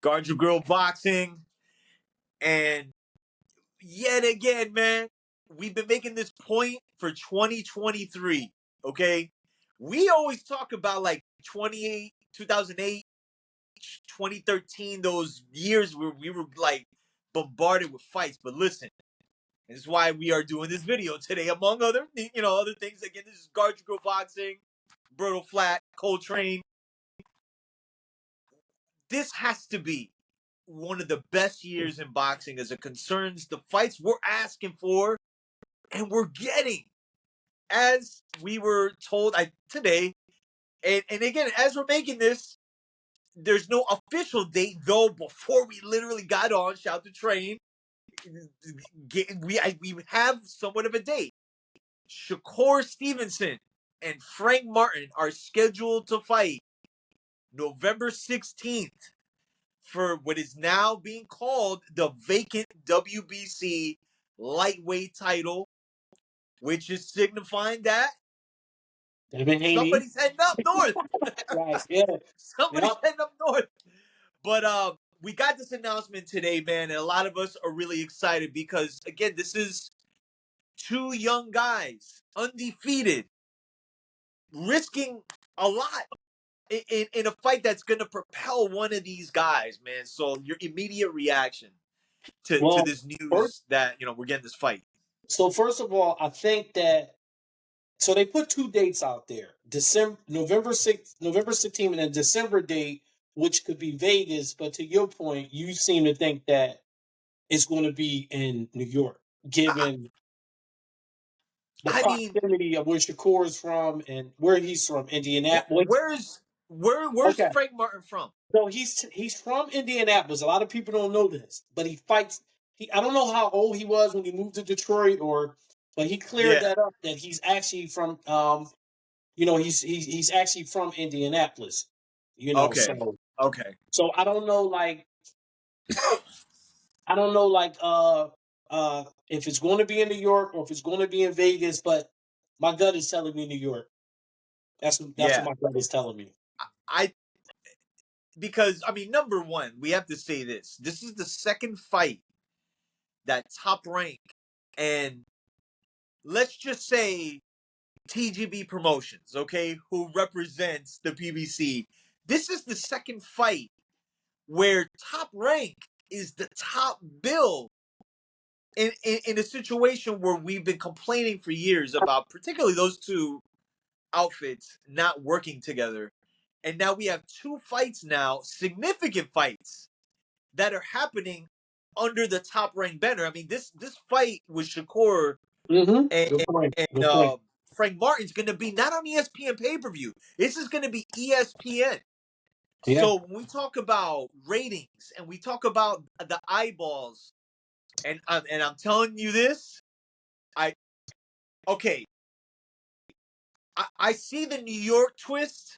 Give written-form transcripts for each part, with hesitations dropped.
Guard Your Grill Boxing. And yet again, man, we've been making this point for 2023, okay? We always talk about like 2008, 2013, those years where we were like bombarded with fights. But listen, this is why we are doing this video today, among other things. Again, this is Guard Your Grill Boxing, Bertle Flat, Coltrane. This has to be one of the best years in boxing as it concerns the fights we're asking for and we're getting, as we were told today. And again, as we're making this, there's no official date, though. Before we literally got on, shout to Train, we have somewhat of a date. Shakur Stevenson and Frank Martin are scheduled to fight November 16th for what is now being called the vacant WBC lightweight title, which is signifying that somebody's heading up north. Right, yeah. Somebody's heading up north. But we got this announcement today, man, and a lot of us are really excited because, again, this is two young guys, undefeated, risking a lot in a fight that's going to propel one of these guys, man. So your immediate reaction to this news that, we're getting this fight. So first of all, I think that, so they put two dates out there, November 16th and a December date, which could be Vegas. But to your point, you seem to think that it's going to be in New York, given the proximity of where Shakur is from and where he's from, Indianapolis. Where's Frank Martin from? So he's from Indianapolis. A lot of people don't know this, but he fights. I don't know how old he was when he moved to Detroit, but he cleared that up that he's actually from he's actually from Indianapolis. Okay. So I don't know, if it's going to be in New York or if it's going to be in Vegas, but my gut is telling me New York. That's what my gut is telling me. Because number one, we have to say this. This is the second fight that Top Rank and let's just say TGB Promotions, okay, who represents the PBC. This is the second fight where Top Rank is the top bill in a situation where we've been complaining for years about, particularly those two outfits not working together. And now we have two fights now, significant fights, that are happening under the Top Rank banner. This fight with Shakur and Frank Martin's going to be not on ESPN pay-per-view. This is going to be ESPN. Yeah. So when we talk about ratings and we talk about the eyeballs, and I'm telling you this, I see the New York twist,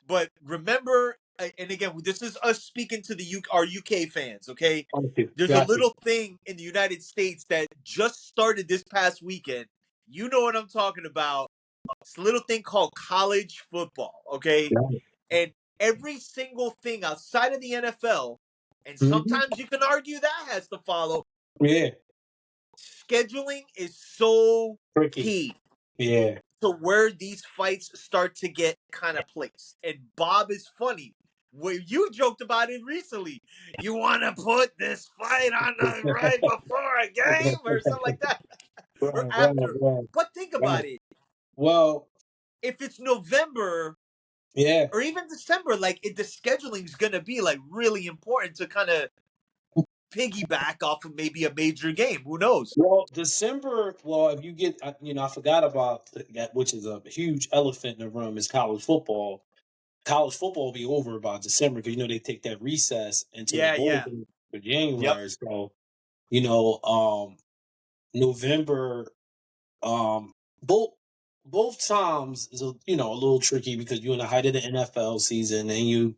but remember, and again, this is us speaking to our UK fans, okay? There's a little thing in the United States that just started this past weekend. You know what I'm talking about. It's a little thing called college football, okay? Yeah. And every single thing outside of the NFL, and sometimes you can argue that has to follow. Yeah. Scheduling is so key. Yeah. To where these fights start to get kind of placed. And Bob is funny. Well, you joked about it recently. You want to put this fight on right before a game or something like that. Or after. But think about it. Well, if it's November, or even December, the scheduling is going to be really important to kind of piggyback off of maybe a major game. Who knows? Well, December. Well, if you get, I forgot about that, which is a huge elephant in the room, is college football. College football will be over by December because they take that recess until for January. Yep. So, November, both times is a little tricky because you're in the height of the NFL season and you,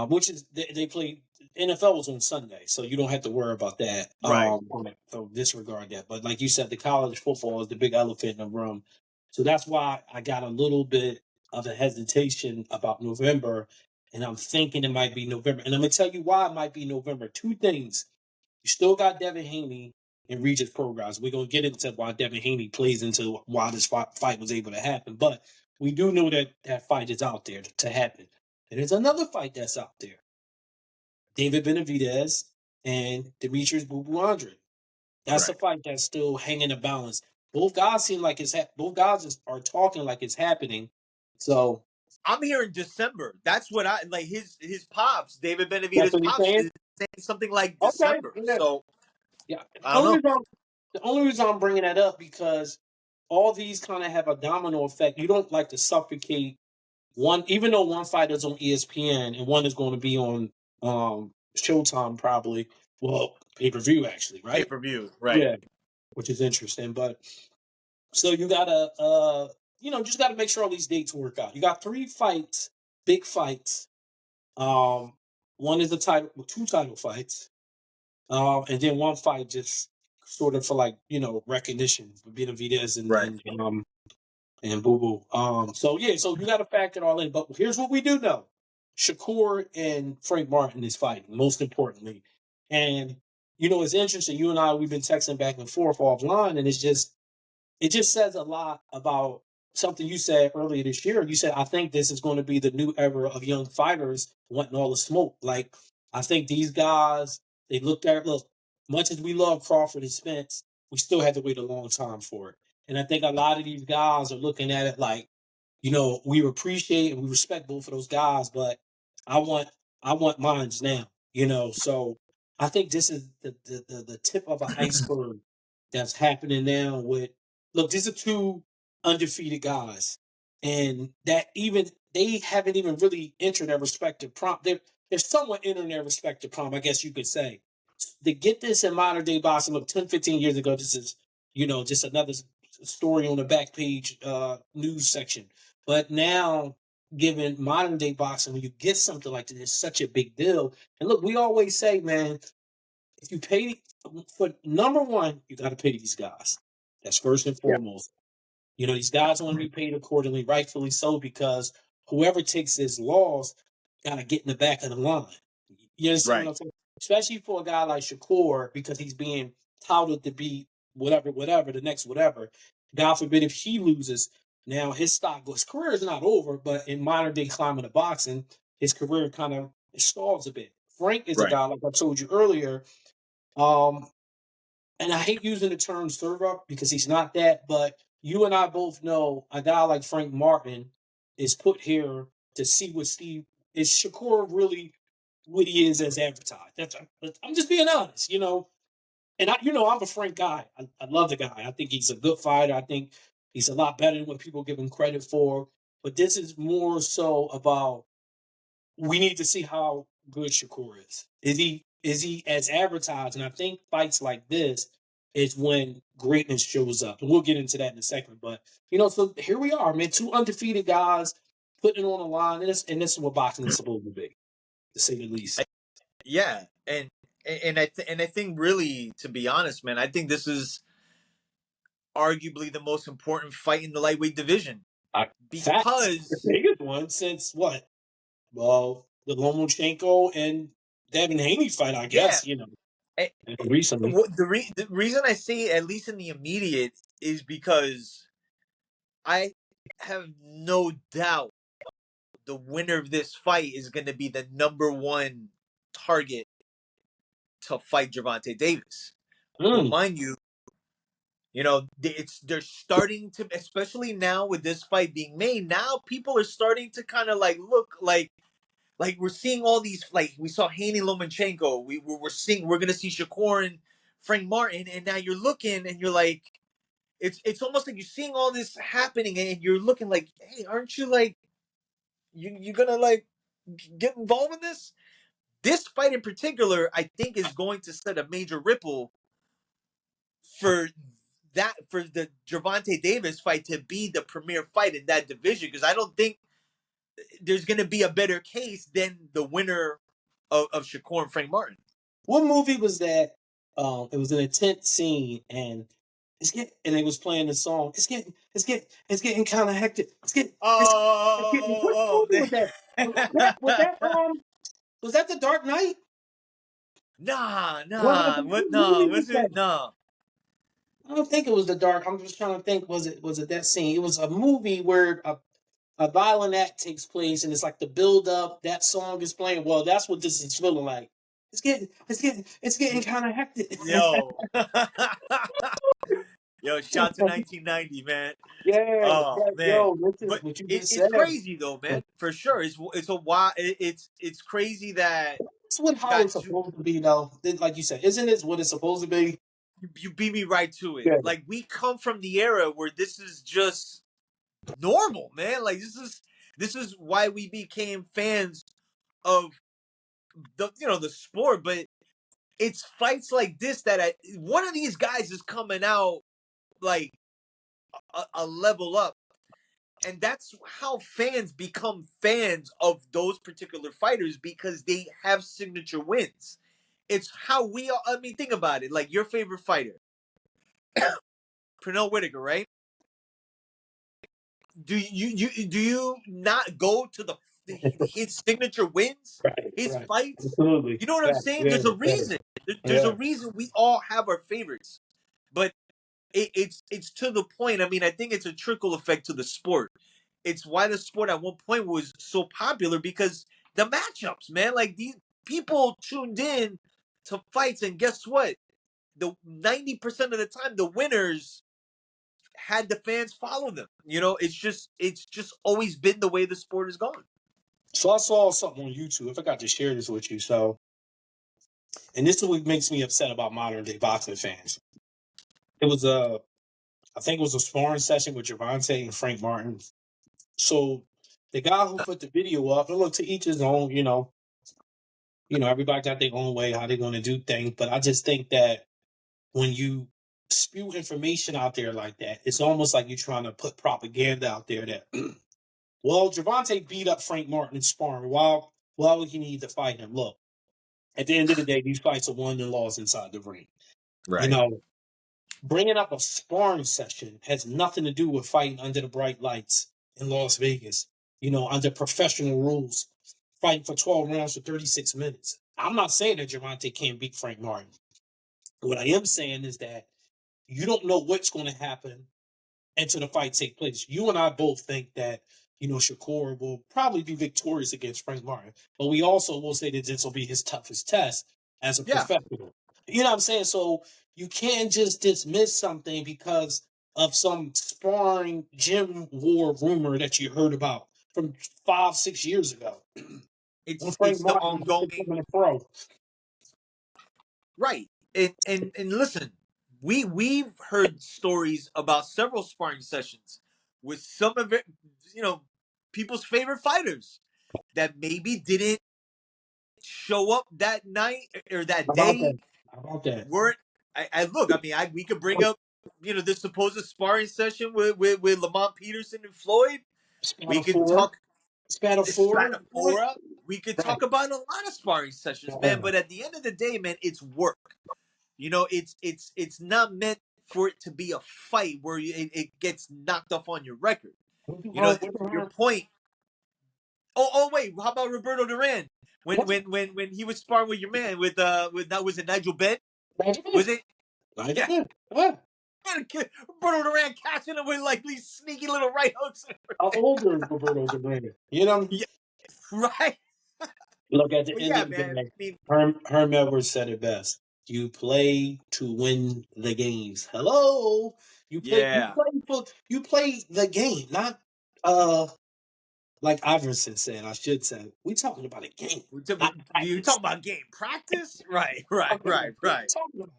which is they play. NFL was on Sunday, so you don't have to worry about that. Right. So disregard that. But like you said, the college football is the big elephant in the room. So that's why I got a little bit of a hesitation about November. and I'm thinking it might be November. And I'm gonna tell you why it might be November. Two things. You still got Devin Haney in Regis Progress. We're gonna get into why Devin Haney plays into why this fight was able to happen. But we do know that that fight is out there to happen. And there's another fight that's out there. David Benavidez and Demetrius Bubou-Andre. That's a fight that's still hanging a balance. Both guys seem like both guys are talking like it's happening. So I'm hearing December. That's what I like. His pops, David that's Benavidez' what he's pops, saying. is saying something like Okay, December. yeah, So yeah. I don't know. The only reason I'm bringing that up because all these kind of have a domino effect. You don't like to suffocate one, even though one fight is on ESPN and one is going to be on Showtime probably. Well, pay-per-view actually, Pay right? per view, right? Yeah, which is interesting. But so you gotta, just gotta make sure all these dates work out. You got 3 fights, big fights. One is two title fights, and then one fight just sort of for like recognition for Benavidez Right. and Boo Boo. So yeah, so you got to factor it all in. But here's what we do know: Shakur and Frank Martin is fighting, most importantly. And it's interesting. You and I, we've been texting back and forth offline, and it just says a lot about something you said earlier this year. You said, I think this is going to be the new era of young fighters wanting all the smoke. Like, I think these guys, look, much as we love Crawford and Spence, we still had to wait a long time for it. And I think a lot of these guys are looking at it like, we appreciate and we respect both of those guys, but I want mines now, So I think this is the tip of an iceberg that's happening now with look, these are 2 undefeated guys. And that even they haven't even really entered their respective prom. They're somewhat entering their respective prom, I guess you could say. To get this in modern day boxing, look, 10, 15 years ago, this is, just another story on the back page news section. But now, given modern day boxing, when you get something like this, it's such a big deal. And look, we always say, man, if you pay for number one, you got to pay these guys. That's first and Yeah. foremost. These guys want to be paid accordingly, rightfully so, because whoever takes this loss got to get in the back of the line. You understand Right. what I'm saying? Especially for a guy like Shakur, because he's being touted to be whatever, the next whatever. God forbid if he loses, now his career is not over, but in modern day climate of boxing, his career kind of stalls a bit. Frank is a Right. guy, like I told you earlier, um, and I hate using the term serve up because he's not that, but you and I both know a guy like Frank Martin is put here to see what Steve is Shakur really what he is as advertised. I'm just being honest, And I'm a Frank guy. I love the guy. I think he's a good fighter. I think he's a lot better than what people give him credit for. But this is more so about we need to see how good Shakur is. Is he as advertised? And I think fights like this is when greatness shows up. And we'll get into that in a second. But so here we are, man. 2 undefeated guys putting it on the line, and this is what boxing is supposed to be, to say the least. Yeah, and I think really, to be honest, man, I think this is arguably the most important fight in the lightweight division Facts, the because biggest one since what? Well, the Lomachenko and Devin Haney fight, I yeah, guess. eh, Recently. the reason I say at least in the immediate is because I have no doubt the winner of this fight is going to be the number one target to fight Gervonta Davis. Well, Mm. mind you, they're starting to, especially now with this fight being made. Now people are starting to kind of like look like we're seeing all these, like we saw Haney Lomachenko. We're gonna see Shakur and Frank Martin, and now you're looking and you're like, it's almost like you're seeing all this happening, and you're looking like, hey, aren't you like you gonna like get involved in this? This fight in particular, I think, is going to set a major ripple for the Gervonta Davis fight to be the premier fight in that division, because I don't think there's going to be a better case than the winner of Shakur and Frank Martin. What movie was that? It was an intense scene, and and they was playing the song. It's getting kind of hectic. It's getting. What Oh, movie was that? Was that the Dark Knight? What movie was Was it? that? Nah. I don't think it was the Dark. I'm just trying to think. Was it that scene? It was a movie where a violent act takes place, and it's like the build up. That song is playing. Well, that's what this is feeling like. It's getting kind of hectic. Yo. Yo, shout to 1990, man. Yeah, Oh man, yo, this is but what you just it's said. crazy though, man. For sure, it's a wild. It's crazy that That's what you how got it's supposed to be, though. Like you said, isn't this what it's supposed to be? you beat me right to it. Yeah. Like we come from the era where this is just normal, man. Like this is why we became fans of the sport. But it's fights like this that one of these guys is coming out like a level up. And that's how fans become fans of those particular fighters because they have signature wins. It's how we all, I mean, think about it. Like your favorite fighter, Pernell Whitaker, right? Do you not go to his signature wins, his Right. fights? Absolutely. You know what I'm saying? Yeah, There's a yeah, reason. There's a yeah. reason we all have our favorites, but it's to the point. I mean, I think it's a trickle effect to the sport. It's why the sport at one point was so popular because the matchups, man. Like these people tuned in to fights, and guess what? The 90% of the time, the winners had the fans follow them. It's just always been the way the sport is going. So I saw something on YouTube. I forgot to share this with you. So, and this is what makes me upset about modern day boxing fans. It was I think it was a sparring session with Gervonta and Frank Martin. So the guy who put the video up, and look, to each his own. Everybody got their own way how they're going to do things. But I just think that when you spew information out there like that, it's almost like you're trying to put propaganda out there that, well, Gervonta beat up Frank Martin in sparring. Why would he need to fight him? Look, at the end of the day, these fights are won and lost inside the ring. You Right. know, bringing up a sparring session has nothing to do with fighting under the bright lights in Las Vegas, under professional rules, fighting for 12 rounds for 36 minutes. I'm not saying that Gervonta can't beat Frank Martin. What I am saying is that you don't know what's going to happen until the fight take place. You and I both think that, Shakur will probably be victorious against Frank Martin, but we also will say that this will be his toughest test as a Yeah. professional. You know what I'm saying? So you can't just dismiss something because of some sparring gym war rumor that you heard about from 5-6 years ago when Frank It's the Martin was just ongoing. becoming a pro. Right. And listen, we've heard stories about several sparring sessions with some of it, people's favorite fighters that maybe didn't show up that night or that How about day. that? How about that? Weren't I look, I mean, we could bring up, this supposed sparring session with Lamont Peterson and Floyd. We could Spatafor. talk Spatafor. Spanifora. We could Right. talk about a lot of sparring sessions, man. But at the end of the day, man, it's work. It's not meant for it to be a fight where it gets knocked off on your record. To your point. Oh wait, how about Roberto Duran? When he was sparring with your man with that was it Nigel Benn? Was it? Yeah. Roberto Duran catching him with like these sneaky little right hooks. How old is Roberto Duran? You know, Yeah, right. look, at the But end yeah, of the man. day, I mean, Herm Edwards said it best. You play to win the games. Hello, yeah. you play the game, not like Iverson said. I should say we talking about a game, not You practice. talking about game practice? Right, What are you talking about?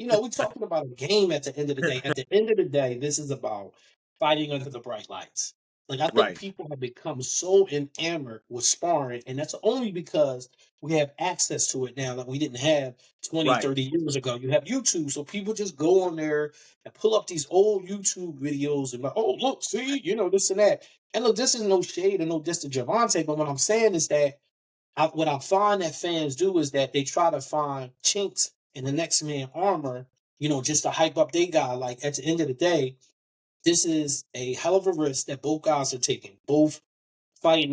We're talking about a game at the end of the day. At the end of the day, this is about fighting under the bright lights. Like, I think Right, people have become so enamored with sparring, and that's only because we have access to it now that we didn't have 20, right, 30 years ago. You have YouTube, so people just go on there and pull up these old YouTube videos and like, oh, look, see, this and that. And look, this is no shade and no diss to Javante, but what I'm saying is that what I find that fans do is that they try to find chinks in the next man armor just to hype up their guy. Like at the end of the day, this is a hell of a risk that both guys are taking. Both fighting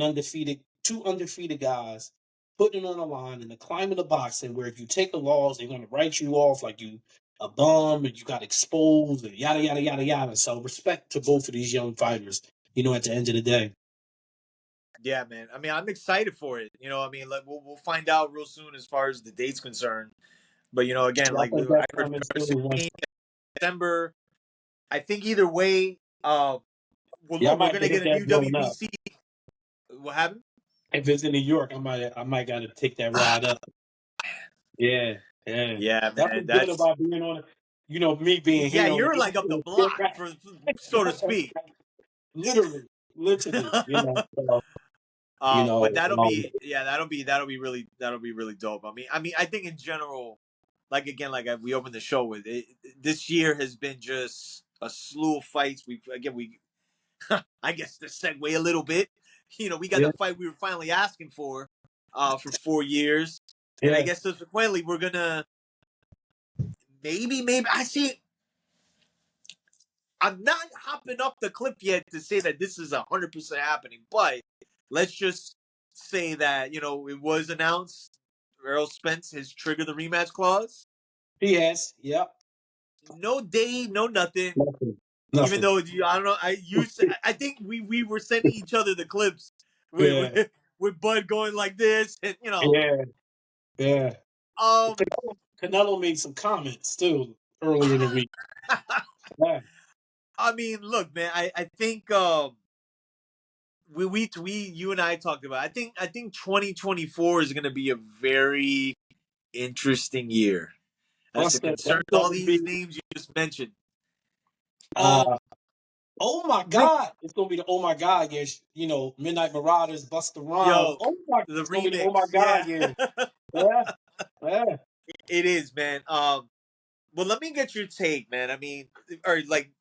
two undefeated guys, putting it on the line in the climate of boxing where if you take a loss, they're gonna write you off like you a bum and you got exposed and yada yada yada yada. So respect to both of these young fighters, at the end of the day. Yeah, man. I mean, I'm excited for it. I mean, like we'll find out real soon as far as the date's concerned. But again, Yeah, I like think I that's heard coming November soon. 16th, December. I think either way, well, Yeah, I look, we're might have to gonna hit get a that new joint up. WBC. What happened? If it's in New York, I might got to take that ride up. Yeah, yeah. Yeah, That's man. what's good That's about being on it. Me being yeah. here on the You're like East up the Coast, block, for so to speak. literally, literally. So, But that'll um, be yeah, that'll be really dope. I mean, I think in general, like again, like we opened the show with it, this year has been just a slew of fights. We I guess to segue a little bit, we got yeah, the fight we were finally asking for 4 years, and I yeah. guess subsequently we're gonna maybe I see. I'm not hopping off the cliff yet to say that this is 100% happening, but let's just say that it was announced. Errol Spence has triggered the rematch clause. He has. Yep. No day, no nothing. Nothing. Even Nothing. though I don't know, I think we were sending each other the clips with Yeah. with Bud going like this, and Yeah. Yeah. um, Canelo made some comments too earlier in the week. Yeah. I mean, look, man, I think we you and I talked about. I think 2024 is going to be a very interesting year as to That's concern going all to be. these names you just mentioned. Um, Uh, oh my real, God! It's going to be the oh my God year. Midnight Marauders, Busta Rhymes. yo, Oh my! the It's going to be the oh my remix, God yeah, year. Yeah. Yeah. it is, man. Well, let me get your take, man. I mean, or like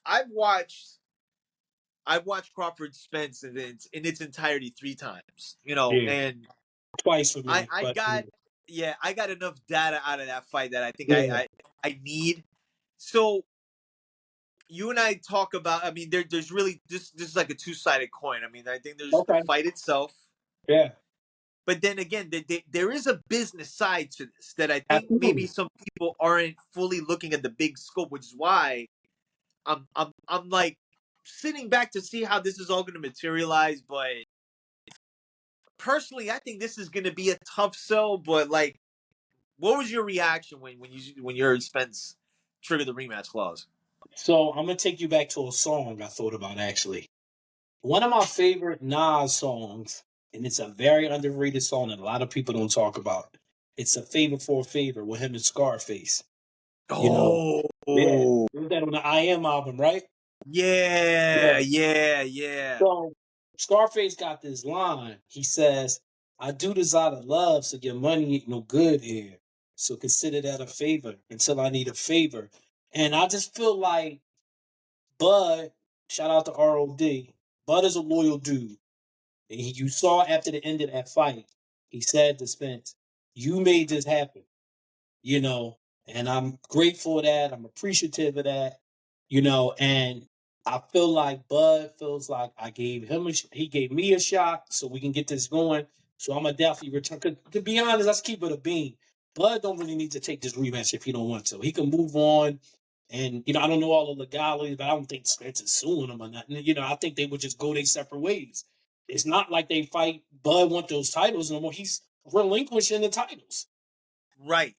I've watched Crawford Spence in its entirety 3 times, Yeah. and Twice for I me, I but got yeah, I got enough data out of that fight that I think yeah. I need. So you and I talk about. I mean, there's really this is like a two-sided coin. I mean, I think there's the Okay. fight itself, Yeah. but then again, there is a business side to this that I think maybe Absolutely. some people aren't fully looking at the big scope, which is why I'm like sitting back to see how this is all going to materialize. But personally, I think this is going to be a tough sell. But like, what was your reaction when you heard Spence trigger the rematch clause? So I'm gonna take you back to a song I thought about actually. One of my favorite Nas songs, and it's a very underrated song that a lot of people don't talk about. It's a favor for a favor with him and Scarface. You know, yeah, Oh, it was that on the I Am album, right? yeah, Yeah. yeah, yeah. So Scarface got this line. He says, "I do this out of love, so your money ain't no good here. So consider that a favor until I need a favor." And I just feel like Bud, shout out to ROD. Bud is a loyal dude. And you saw after the end of that fight, he said to Spence, "You made this happen, you know, and I'm grateful for that. I'm appreciative of that, and I feel like Bud feels like I gave him he gave me a shot so we can get this going. So I'm gonna definitely return. 'Cause to be honest, let's keep it a beam. Bud don't really need to take this rematch if he don't want to. He can move on. And I don't know all the legalities, but I don't think Spence is suing him or nothing. I think they would just go their separate ways. It's not like they fight. Bud want those titles no more. He's relinquishing the titles. Right.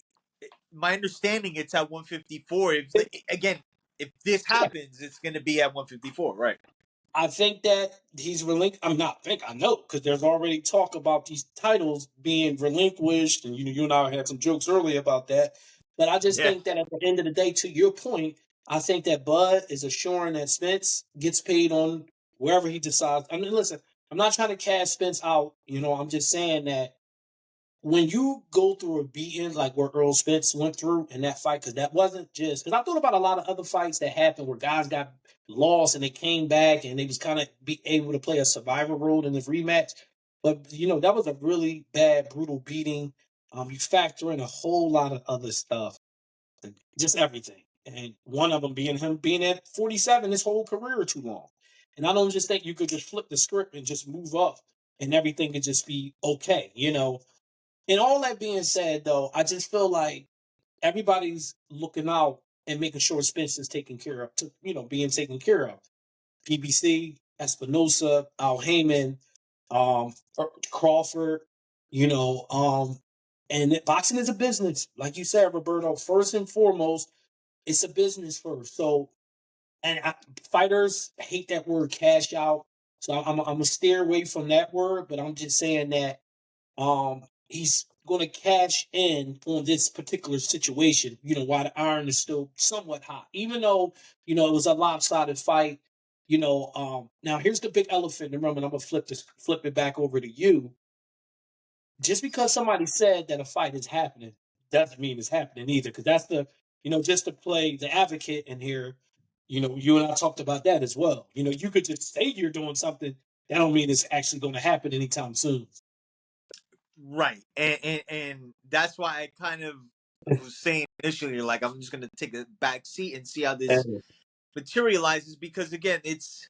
My understanding it's at 154. If this happens, it's going to be at 154. Right. I think that he's I'm not think I know because there's already talk about these titles being relinquished, and you and I had some jokes earlier about that. But I just Yeah. think that at the end of the day, to your point, I think that Bud is assuring that Spence gets paid on wherever he decides. I mean, listen, I'm not trying to cast Spence out. I'm just saying that when you go through a beating like where Earl Spence went through in that fight, because that wasn't just because I thought about a lot of other fights that happened where guys got lost and they came back and they was kind of be able to play a survivor role in this rematch. But that was a really bad, brutal beating. You factor in a whole lot of other stuff. just everything. And one of them being him being at 47 his whole career too long. And I don't just think you could just flip the script and just move up and everything could just be okay, you know. And all that being said, though, I just feel like everybody's looking out and making sure Spence is taken care of, being taken care of. PBC, Espinosa, Al Heyman, Crawford, you know, and boxing is a business. Like you said, Roberto, first and foremost, it's a business first. So, fighters hate that word cash out. So I'm going to steer away from that word, but I'm just saying that he's going to cash in on this particular situation, while the iron is still somewhat hot, even though, it was a lopsided fight. Now here's the big elephant in the room, and I'm going to flip it back over to you. Just because somebody said that a fight is happening doesn't mean it's happening either. Because that's just to play the advocate in here, you and I talked about that as well. You could just say you're doing something. That don't mean it's actually going to happen anytime soon. Right. And that's why I kind of was saying initially, like, I'm just going to take a back seat and see how this materializes. Because, again, it's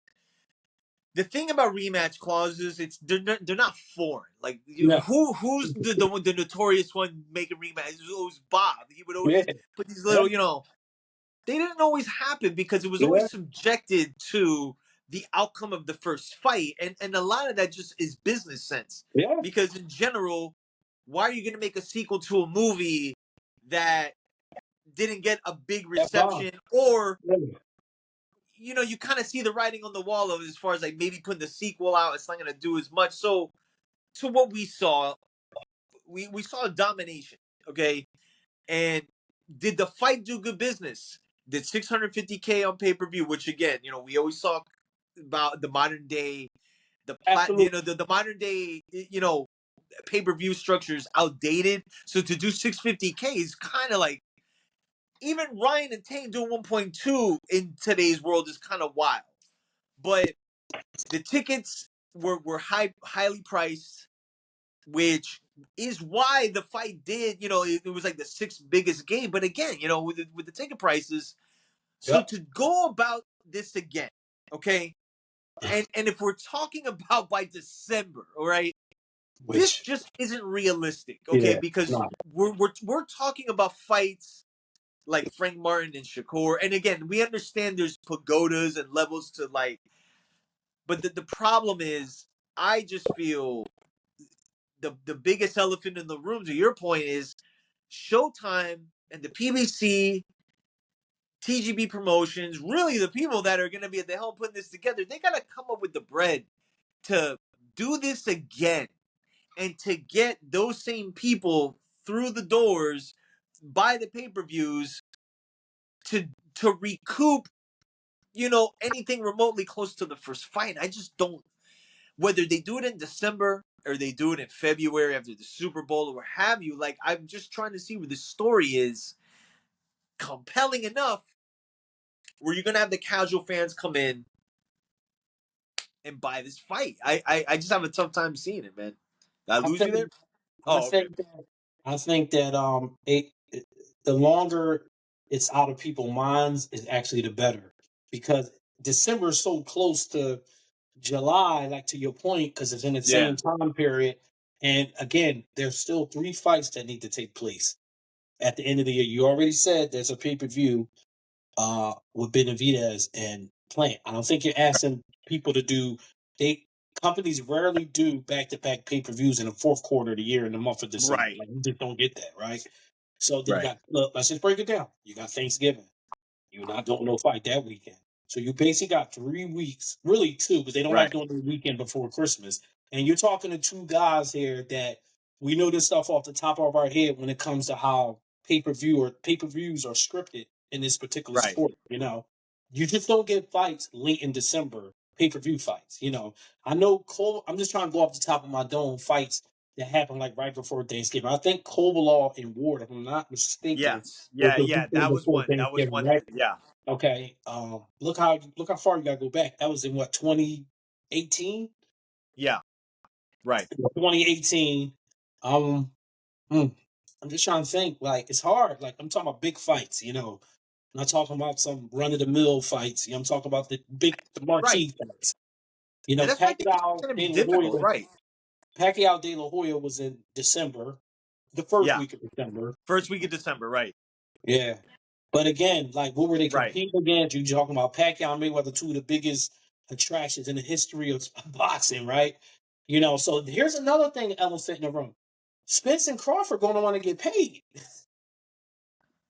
the thing about rematch clauses. They're not foreign. Like, who's the notorious one making rematch? It was Bob. He would always put these little, they didn't always happen because it was always subjected to the outcome of the first fight. And a lot of that just is business sense. Yeah. Because in general, why are you going to make a sequel to a movie that didn't get a big reception? Or, you kind of see the writing on the wall of as far as like maybe putting the sequel out, it's not going to do as much. So to what we saw, we saw a domination, okay? And did the fight do good business? Did 650K on pay-per-view, which again, we always talk about the modern day, the modern day, pay-per-view structure is outdated. So to do 650K is kind of like, even Ryan and Tate doing 1.2 in today's world is kind of wild. But the tickets were highly priced, which is why the fight did, it was like the sixth biggest game. But again, with the ticket prices, so to go about this again, okay? And if we're talking about by December, all right, this just isn't realistic, okay? Because we're talking about fights like Frank Martin and Shakur. And again, we understand there's pagodas and levels to like, but the problem is, I just feel the biggest elephant in the room, to your point, is Showtime and the PBC, TGB Promotions, really the people that are going to be at the helm putting this together. They got to come up with the bread to do this again and to get those same people through the doors, buy the pay-per-views to recoup, anything remotely close to the first fight. I just don't, whether they do it in December or they do it in February after the Super Bowl or what have you, like, I'm just trying to see where the story is compelling enough where you're going to have the casual fans come in and buy this fight. I just have a tough time seeing it, man. Did I lose you there? I think that the longer it's out of people's minds is actually the better, because December is so close to July, like to your point, because it's in the same time period. And again, there's still 3 fights that need to take place at the end of the year. You already said there's a pay-per-view with Benavidez and Plant. I don't think you're asking people to do. Companies rarely do back-to-back pay-per-views in the fourth quarter of the year in the month of December. Right. Like, you just don't get that, right? So then you got, look, let's just break it down. You got Thanksgiving. You're not doing no fight that weekend. So you basically got 3 weeks, really 2, because they don't like doing the weekend before Christmas. And you're talking to 2 guys here that we know this stuff off the top of our head when it comes to how pay-per-views are scripted in this particular sport. You just don't get fights late in December, pay-per-view fights. I know I'm just trying to go off the top of my dome, fights that happen like right before Thanksgiving. I think Kovalov and Ward, if I'm not mistaken. Yes. Yeah. That was one. That was one. Right? Yeah. Okay. Look how far you gotta go back. That was in what, 2018? Yeah. Right. 2018. I'm just trying to think. Like it's hard. Like I'm talking about big fights. You know, I'm not talking about some run of the mill fights. You know, I'm talking about the Right. marquee fights. You know, And that's why I think it's Pacquiao going to be De La difficult. Hoya. Right. Pacquiao De La Hoya was in December, the first Yeah. week of December. First week of December. Right. Yeah. But again, like what were they Right. competing against? You talking about Pacquiao and Mayweather, two of the biggest attractions in the history of boxing, right? You know, so here's another thing, elephant in the room. Spence and Crawford gonna want to get paid.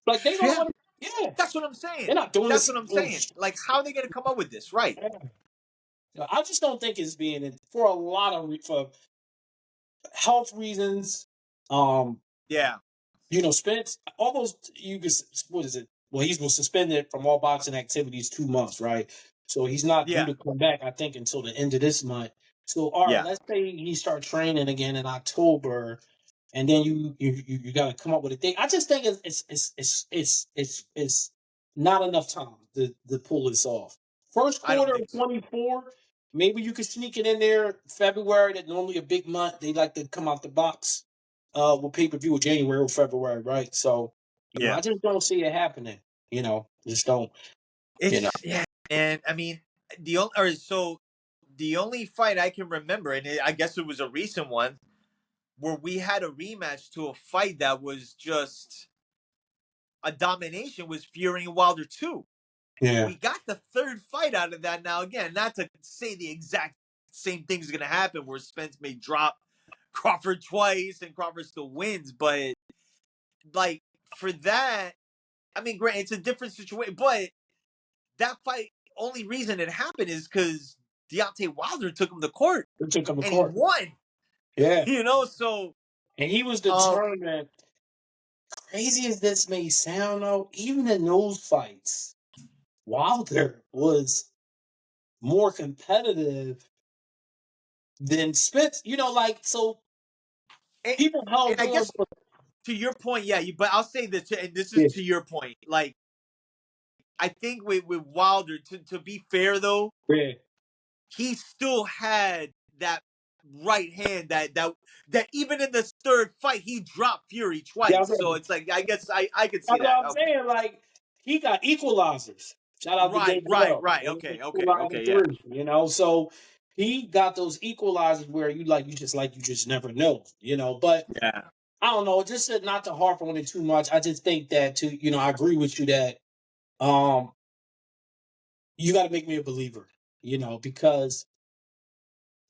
Like they're gonna Yeah. want to, yeah. That's what I'm saying. They're not doing That's this. what I'm saying. Like, how are they going to come up with this? Right. I just don't think it's being for a lot of for health reasons. Yeah. You know, Spence, all those you can what is it? Well, he's been suspended from all boxing activities 2 months, right? So he's not due Yeah. to come back, I think, until the end of this month. So, all right, Yeah. let's say he start training again in October, and then you got to come up with a date. I just think it's not enough time to pull this off. First I don't quarter think of so. 24, maybe you could sneak it in there. February, that normally a big month. They like to come out the box with pay-per-view in January or February, right? So, you know, Yeah. I just don't see it happening. You know, just don't. You know, Yeah. And I mean, the only fight I can remember, and I guess it was a recent one, where we had a rematch to a fight that was just a domination, was Fury and Wilder 2. yeah. We got the third fight out of that. Now, again, not to say the exact same thing is going to happen where Spence may drop Crawford twice and Crawford still wins, but like for that, I mean, granted, it's a different situation, but that fight, only reason it happened is because Deontay Wilder took him to court They took him to and he court. won. Yeah, So and he was um, determined. Crazy as this may sound, though, even in those fights, Wilder was more competitive than Spence. You know, like so and, people held and I on. guess to your point, yeah. But I'll say this, and this is Yeah, to your point. Like I think with Wilder, to be fair though, yeah. he still had that right hand that even in the third fight he dropped Fury Yeah, twice. So it's like I guess I could see that's that. what I'm Okay. saying. Like he got equalizers. Shout out to Right, David right, Bell. right. It was Okay, equalizer yeah. 3, you know. So he got those equalizers where you just never know, you know. But Yeah. I don't know, just not to harp on it too much. I just think that I agree with you that um you got to make me a believer, you know, because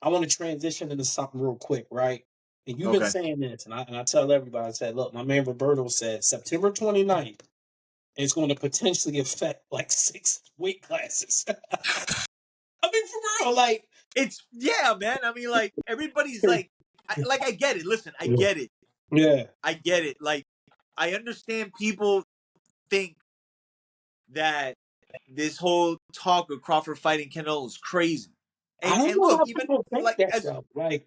I want to transition into something real quick, right? And you've been Okay. saying this, and I tell everybody, I said, look, my man Roberto said September 29th is going to potentially affect like 6 weight classes. I mean, for real, like, It's yeah, man. I mean, like everybody's like, I get it. Listen, I get it. yeah, I get it. Like, I understand people think that this whole talk of Crawford fighting Canelo is crazy, I don't and know look, how even people think like that as though. Like,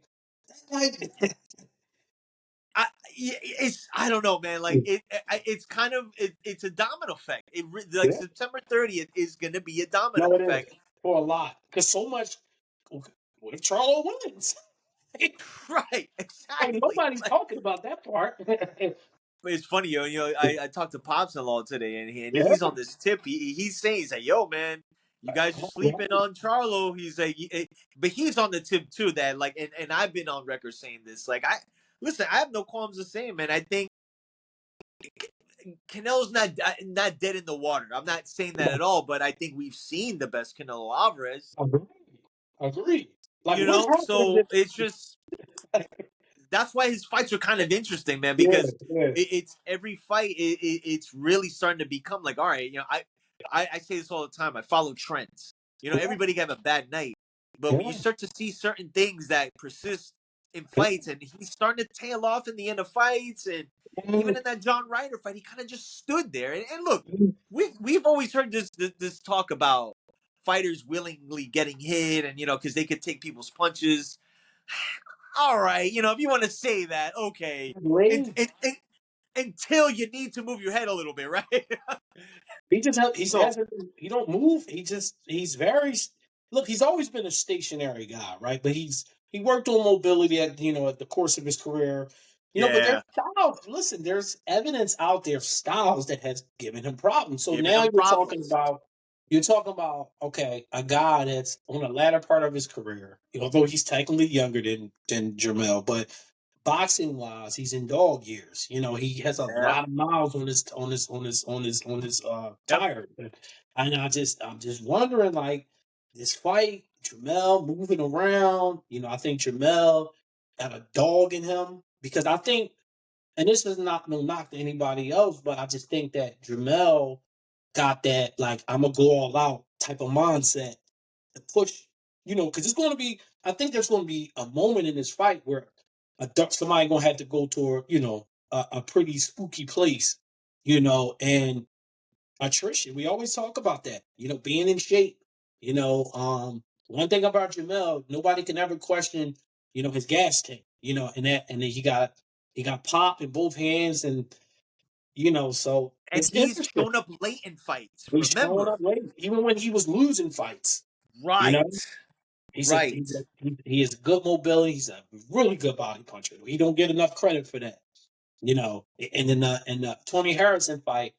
I don't know, man. Like it's kind of it's a domino effect. Like yeah, September 30th is gonna be a domino no, it is effect. for a lot because so much. What if Charlo wins? Right, Ain't exactly. nobody talking about that part. It's funny, I talked to Pops in law today, and Yeah. he's on this tip. He's saying, he's like, "Yo, man, you guys are sleeping on Charlo." He's like, but he's on the tip too. That like, and I've been on record saying this. Like, listen, I have no qualms of saying, man. I think Canelo's not dead in the water. I'm not saying that at all. But I think we've seen the best Canelo Alvarez. Agree. Agree. Like, what's happening? So it's just that's why his fights are kind of interesting, man, Yeah, because yeah, it's every fight. It's really starting to become like, all right, I say this all the time. I follow trends. yeah, Everybody can have a bad night, but when you yeah, start to see certain things that persist in yeah. fights, and he's starting to tail off in the end of fights, and even in that John Ryder fight, he kind of just stood there. And look, we've always heard this talk about fighters willingly getting hit, and because they could take people's punches. All right, if you want to say that, okay. And, Ray, and, and until you need to move your head a little bit, right? he just he So hasn't he don't move. He's very look. He's always been a stationary guy, right? But he worked on mobility at at the course of his career. But there's Yeah, styles. Listen, there's evidence out there of styles that has given him problems. So giving now him problems. you're talking about okay, a guy that's on the latter part of his career, although he's technically younger than Jermell, but boxing wise, he's in dog years. He has a Yeah. lot of miles on his Yep. tire. And I'm just wondering, like, this fight, Jermell moving around. I think Jermell got a dog in him because I think, and this is not no knock to anybody else, but I just think that Jermell got that like I'm gonna go all out type of mindset to push, because it's going to be. I think there's going to be a moment in this fight where somebody going to have to go to a pretty spooky place, and attrition. We always talk about that, being in shape. One thing about Jamel, nobody can ever question, his gas tank, and then he got pop in both hands, and so And it's he's interesting. shown up late in fights. He's showing Remember? up late, even when he was losing fights. You know, Right. Right. he has good mobility. He's a really good body puncher. He don't get enough credit for that. And in the Tony Harrison fight,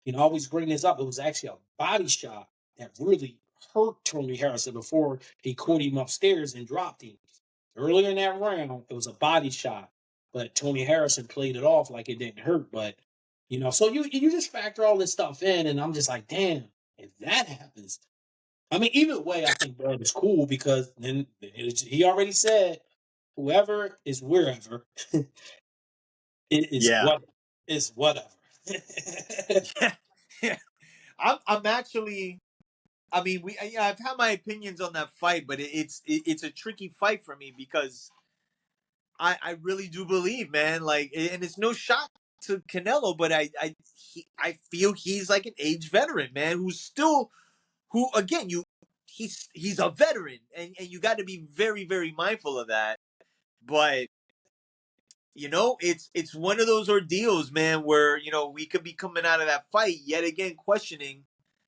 I always bring this up. It was actually a body shot that really hurt Tony Harrison before he caught him upstairs and dropped him. Earlier in that round, it was a body shot, but Tony Harrison played it off like it didn't hurt. But so you just factor all this stuff in, and I'm just like, damn, if that happens, I mean, either way, I think Bird is cool because then he already said whoever is wherever it is Yeah. what is whatever. Yeah. Yeah. I'm actually. I mean, I've had my opinions on that fight, but it's a tricky fight for me because I really do believe, man. Like, and it's no shot to Canelo, but I feel he's like an aged veteran, man, who again he's a veteran, and you got to be very very mindful of that. But it's one of those ordeals, man, where we could be coming out of that fight yet again questioning.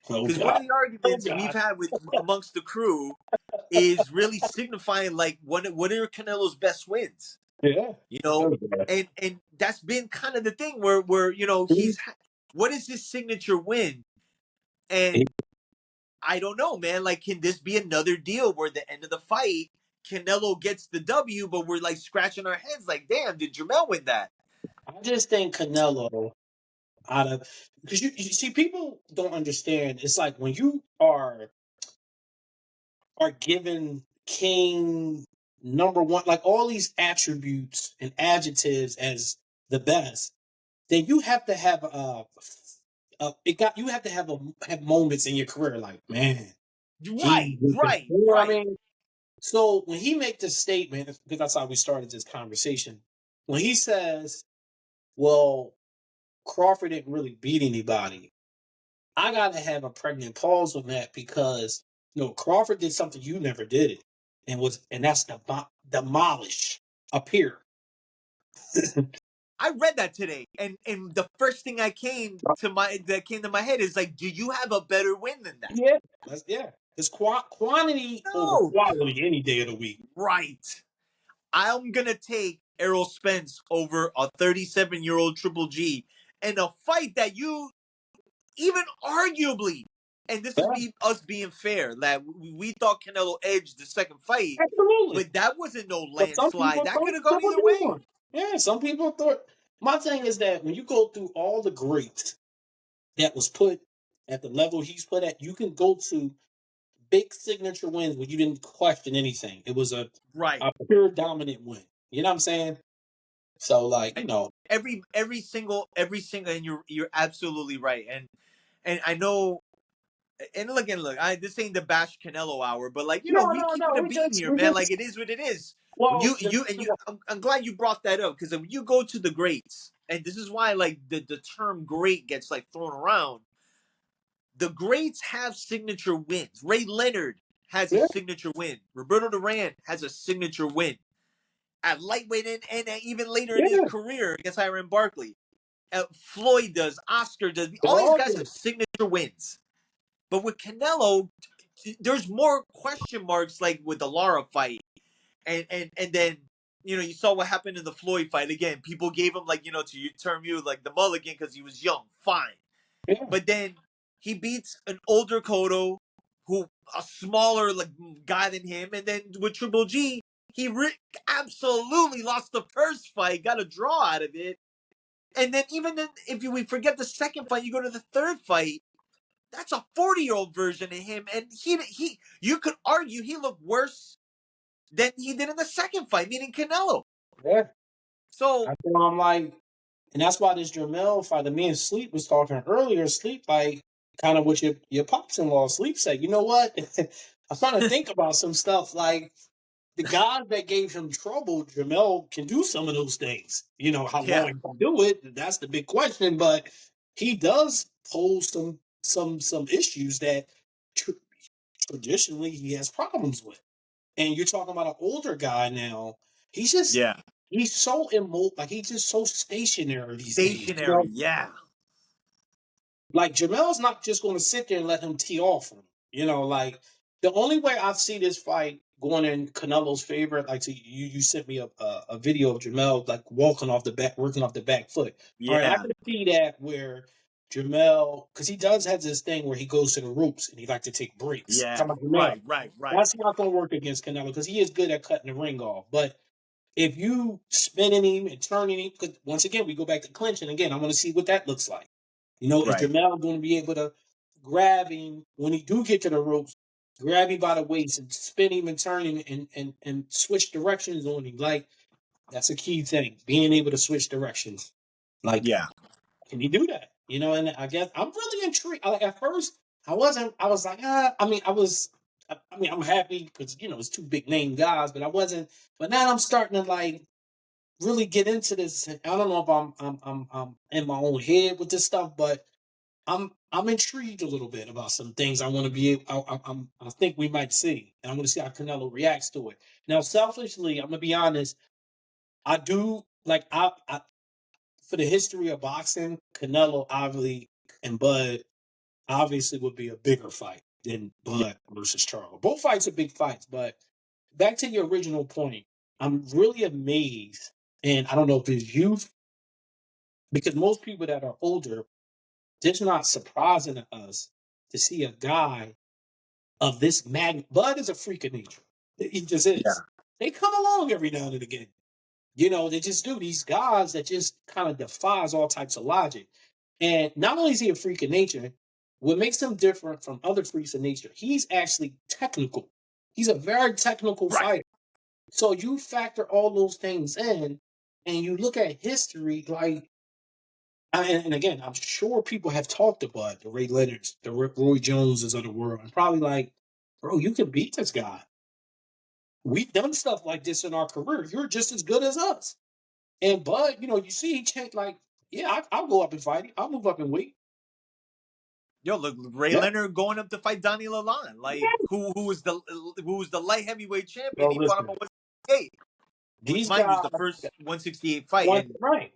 Oh Because one God! of the Oh arguments we've God! had with amongst the crew is really signifying like what are Canelo's best wins, Yeah. you know, Oh, yeah. and that's been kind of the thing where what is his signature win, and I don't know, man. Like, can this be another deal where at the end of the fight, Canelo gets the W, but we're like scratching our heads, like, damn, did Jamel win that? I just think Canelo out of because you see people don't understand. It's like when you are given king number one, like all these attributes and adjectives as the best, then you have to have you have to have moments in your career like, man, he, Right, right, you know what I right. mean? So when he makes this statement, because that's how we started this conversation, when he says, well, Crawford didn't really beat anybody, I gotta have a pregnant pause on that because Crawford did something you never did it, and that's demolish a peer. I read that today, and the first thing that came to my head is like, do you have a better win than that? Yeah, yeah. It's quantity over No. quality any day of the week. Right. I'm gonna take Errol Spence over a 37-year-old Triple G in a fight that you even arguably, and this is Yeah, me us being fair, that we thought Canelo edged the second fight, absolutely. but that wasn't no But some landslide. people That thought could have gone Triple either G way. won. Yeah, some people thought. My thing is that when you go through all the greats that was put at the level he's put at, you can go to big signature wins where you didn't question anything. It was Right. a pure dominant win. You know what I'm saying? So like, Every single, and you're absolutely right. And I know, and look, this ain't the bash Canelo hour, but like no, we no, keeping no. a We beam just, here, we man. Like just. it is what it is. When Well, I'm glad you brought that up because when you go to the greats, and this is why like the term great gets like thrown around. The greats have signature wins. Ray Leonard has a yeah, signature win. Roberto Duran has a signature win at lightweight and even later in his yeah. career against Iron Barkley. Floyd does, Oscar does. They All these all guys did. have signature wins. But with Canelo, there's more question marks like with the Lara fight. And then you saw what happened in the Floyd fight. Again, people gave him like, to term you like the mulligan because he was young. Fine. Yeah. But then he beats an older Cotto, who a smaller like guy than him, and then with Triple G, he absolutely lost the first fight, got a draw out of it, and then even then, if we forget the second fight, you go to the third fight. That's a 40-year-old version of him, and you could argue he looked worse than he did in the second fight, meaning Canelo. Yeah. So I'm like, and that's why this Jermell fight, the me and Sleep was talking earlier, Sleep, like, kind of what your pops-in-law, Sleep, said, you know what? I'm trying to think about some stuff, like, the guys that gave him trouble, Jermell can do some of those things. How yeah, long he can do it, that's the big question, but he does pose some issues that traditionally he has problems with. And you're talking about an older guy now. He's just yeah, he's so immobile, like he's just so stationary these days. stationary, yeah, Like Jamel's not just going to sit there and let him tee off him. Like the only way I see this fight going in Canelo's favor, like you sent me a video of Jamel like working off the back foot. All right, I yeah, can see that where Jamel, because he does have this thing where he goes to the ropes and he like to take breaks. yeah, Talking about Jamel, right. that's not going to work against Canelo because he is good at cutting the ring off. But if you spinning him and turning him, because once again we go back to clinching again, I want to see what that looks like. Is Right. Jamel going to be able to grab him when he do get to the ropes, grab him by the waist and spin him and turn him and switch directions on him? Like, that's a key thing, being able to switch directions. Like, Yeah. can he do that? And I guess I'm really intrigued. Like, at first, I was like, I'm happy because, it's two big name guys, but I wasn't. But now I'm starting to, like, really get into this. I don't know if I'm in my own head with this stuff, but I'm intrigued a little bit about some things I want to be. I think we might see, and I want to see how Canelo reacts to it. Now, selfishly, I'm gonna be honest. I do like I for the history of boxing, Canelo obviously and Bud obviously would be a bigger fight than Yeah. Bud versus Charlo. Both fights are big fights, but back to your original point, I'm really amazed, and I don't know if it's youth because most people that are older, it's not surprising to us to see a guy of this magnitude. Bud is a freak of nature. He just Yeah. is. They come along every now and again. They just do. These guys that just kind of defies all types of logic. And not only is he a freak of nature, what makes him different from other freaks of nature, he's actually technical. He's a very technical Right. fighter. So you factor all those things in and you look at history like, and again, I'm sure people have talked about the Ray Leonards, the Roy Joneses of the world, and probably like, bro, you can beat this guy. We've done stuff like this in our career. You're just as good as us. And Bud, you see he changed like, yeah, I'll go up and fight him. I'll move up and weight. Yo, look, Ray Yeah. Leonard going up to fight Donnie Lalonde, like who was the light heavyweight champion. Bro, He fought him listen, at 168, which these mind you guys, was the first 168 fight. And right.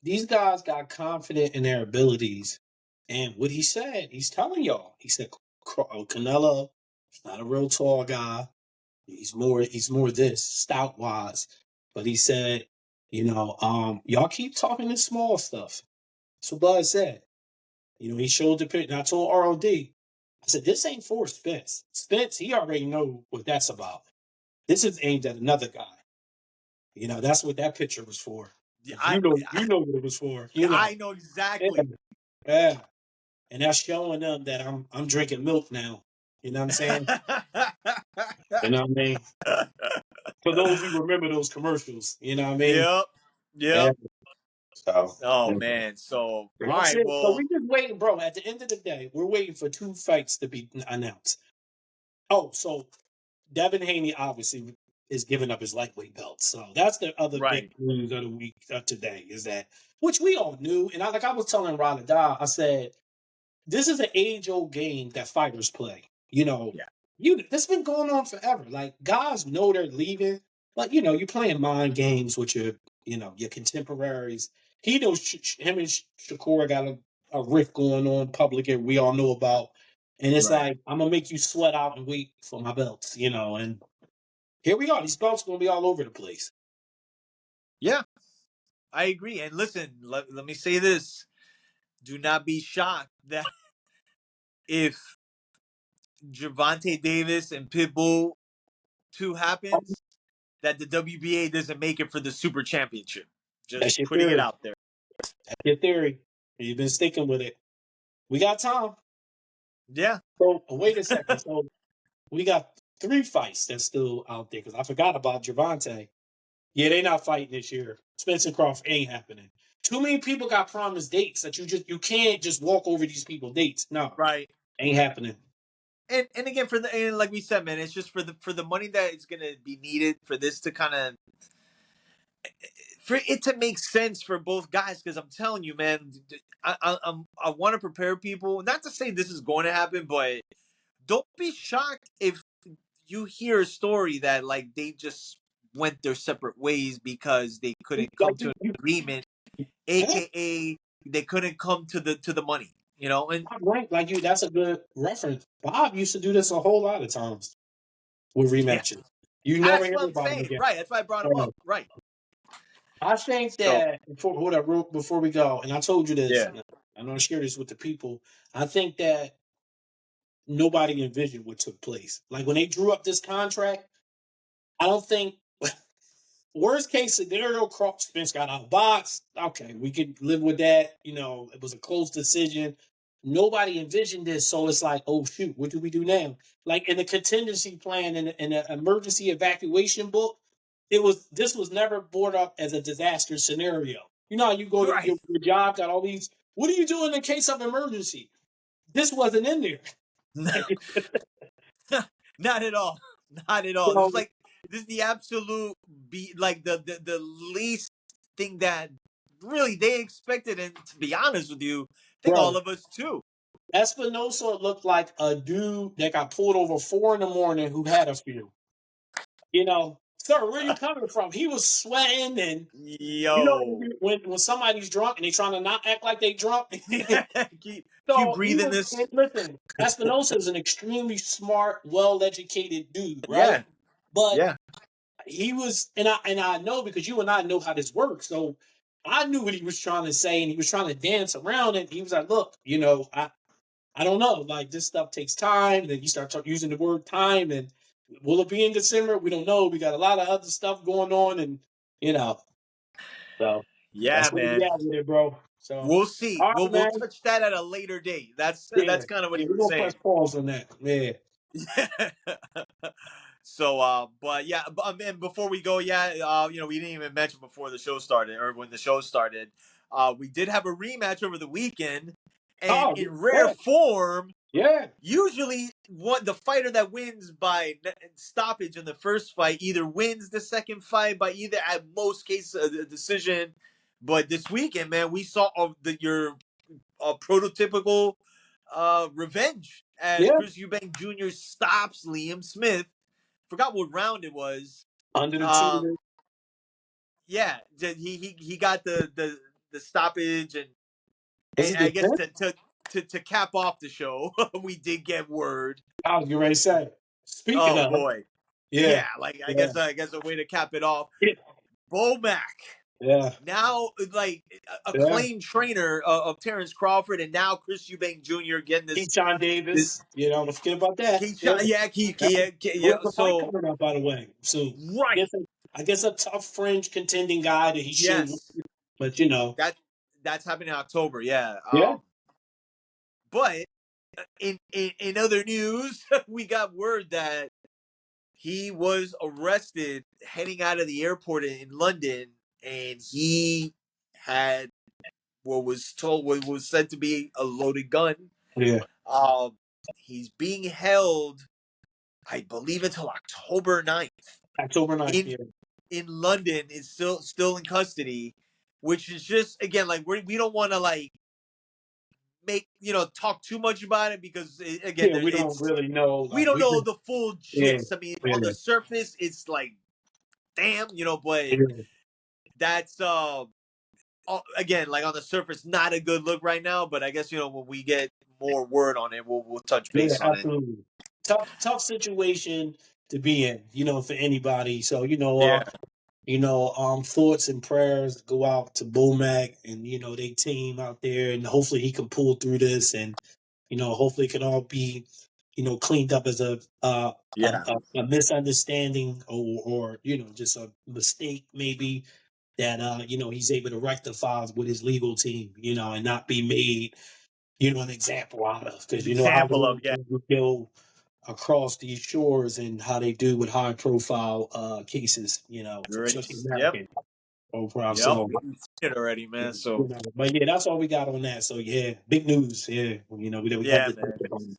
These guys got confident in their abilities. And what he said, he's telling y'all, he said, Canelo is not a real tall guy. He's more this stout wise. But he said, y'all keep talking this small stuff. That's what Bud said. He showed the picture. And I told ROD, I said, this ain't for Spence. Spence, he already know what that's about. This is aimed at another guy. That's what that picture was for. I You know what it was for. I know Yeah. exactly. Yeah. And that's showing them that I'm drinking milk now. You know what I'm saying? You know what I mean? For those who remember those commercials, you know what I mean? Yep. Yeah. Yep. So Oh yeah. man. So all That's right. it. So Well, we just waiting, bro. At the end of the day, we're waiting for 2 fights to be announced. Oh, so Devin Haney obviously is giving up his lightweight belt. So that's the other big right. news of the week today is that, which we all knew. And I was telling Rada, I said, this is an age-old game that fighters play. Yeah. That's been going on forever. Like, guys know they're leaving. Like, you're playing mind games with your contemporaries. He knows him and Shakur got a rift going on public and we all know about. And it's Right. like, I'm going to make you sweat out and wait for my belts, and here we are. These belts are going to be all over the place. Yeah, I agree. And listen, let me say this: do not be shocked that if Gervonta Davis and Pitbull 2 happens, that the WBA doesn't make it for the Super Championship. That's Just your putting it theory. out there. That's your theory. You've been sticking with it. We got time. Yeah. So wait a second. So we got 3 fights that's still out there because I forgot about Javante. Yeah, they not fighting this year. Spencer Crawford ain't happening. Too many people got promised dates that you can't just walk over these people dates. No, Right. ain't happening. And again and like we said, man, it's just for the money that is gonna be needed for this to kind of for it to make sense for both guys. Because I'm telling you, man, I want to prepare people. Not to say this is going to happen, but don't be shocked if you hear a story that like they just went their separate ways because they couldn't Like come to an agreement, huh? aka they couldn't come to the money. You know, and Right, like you. That's a good reference. Bob used to do this a whole lot of times with yeah, rematches. You never that's hear what I'm about him saying. again. Right, that's why I brought him Right. up. Right. I think So that before we go, and I told you this, yeah, and I'm going to share this with the people. I think that nobody envisioned what took place. Like when they drew up this contract, I don't think worst case scenario, Spence got out of the box. Okay, we could live with that. You know, it was a close decision. Nobody envisioned this, so it's like, oh shoot, what do we do now? Like in the contingency plan in the emergency evacuation book, this was never brought up as a disaster scenario. You know, how you go to right. your job, got all these. What do you do in case of emergency? This wasn't in there. Not at all. Not at all. So This is the absolute be like the least thing that really they expected. And to be honest with you, I think all bro, of us too. Espinosa looked like a dude that got pulled over 4 in the morning who had a few. You know, sir, where are you coming from? He was sweating, and you know Yo, when somebody's drunk and they trying to not act like they drunk. keep So he breathing was. this. And listen, Espinosa is an extremely smart, well-educated dude, right? Yeah, But yeah, he was, and I know because you and I know how this works. So I knew what he was trying to say, and he was trying to dance around it. He was like, "Look, you know, I don't know. Like this stuff takes time. Then you start using the word time, and will it be in December? We don't know. We got a lot of other stuff going on, and you know, so yeah, that's where we man. at with it, bro. So, We'll see. all right, We'll man. touch that at a later date. Yeah, That's kind of what yeah, he we're was gonna saying. press pause on that. Yeah. So, but yeah, and before we go, yeah, you know, we didn't even mention before the show started or when the show started, we did have a rematch over the weekend, and Oh, in rare yeah, form, yeah, usually the fighter that wins by stoppage in the first fight either wins the second fight by either at most cases a decision. But this weekend, man, we saw your prototypical revenge as yeah. Chris Eubank Jr. stops Liam Smith. Forgot what round it was. Under the Um, tutor. yeah, he got the stoppage, Was and it I the guess fifth? to cap off the show, we did get word. I was getting ready to say. Speaking Oh of, boy, yeah, yeah, like yeah, I guess a way to cap it off. yeah, Bomac yeah, now like yeah. acclaimed trainer of Terrence Crawford, and now Chris Eubank Jr. getting Keyshawn this Davis. You know, don't forget about that. Yeah. yeah, Yep. Who yeah. has a fight So coming up, by the way? So right, I guess a tough fringe contending guy that he should win. yes, But you know, that that's happening in October. Yeah. yeah, But in other news, we got word that he was arrested heading out of the airport in London, and he had what was said to be a loaded gun. yeah. Um, he's being held, I believe, until October 9th October 9th, in yeah. in London. Is still in custody, which is just again like we don't want to like make talk too much about it because again Yeah, we don't it's really know. we Like don't we know just the full yeah, gist. I mean, yeah, on the surface, it's like damn, but yeah. that's again like on the surface, not a good look right now. But I guess when we get more word on it, we'll touch Yeah, base on it. absolutely. Tough situation to be in, you know, for anybody. So, Yeah, thoughts and prayers go out to Bomac and they team out there, and hopefully he can pull through this, and hopefully it can all be cleaned up as Yeah. a misunderstanding, or just a mistake maybe that he's able to rectify with his legal team, and not be made an example out of, because An you know how example of, they go across these shores and how they do with high profile cases, you already, especially yep, American profile. yep, So, we've seen it already, man. So, but yeah, that's all we got on that. So yeah, big news. Yeah, we had yeah, to touch man. upon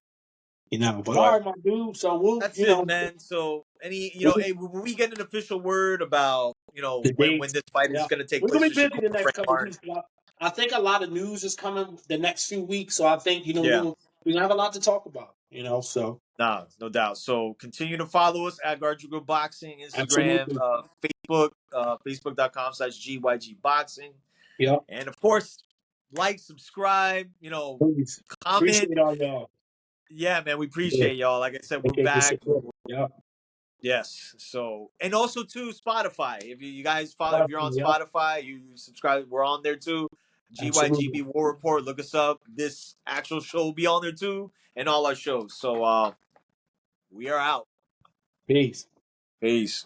but all But right, my dude. So we'll, that's it, man. So, any, we'll hey, will we get an official word about, the when dates. this fight is Yeah, going to take we're gonna place be with busy Shakur the and next Frank couple of Martin? weeks. I think a lot of news is coming the next few weeks, so I think Yeah. we're gonna have a lot to talk about. So Nah, no doubt. So continue to follow us at GYGB Boxing, Instagram, absolutely, Facebook, facebook.com/GYG Boxing. yeah. And of course, like, subscribe, Please comment. appreciate all y'all. Yeah, man, we Yeah, appreciate y'all. Like I said, we're appreciate the back. support. Yeah, Yes. So, and also too, Spotify. If you guys follow, if you're on yeah, Spotify, you subscribe. We're on there too. absolutely. GYGB War Report. Look us up. This actual show will be on there too, and all our shows. So, we are out. Peace. Peace.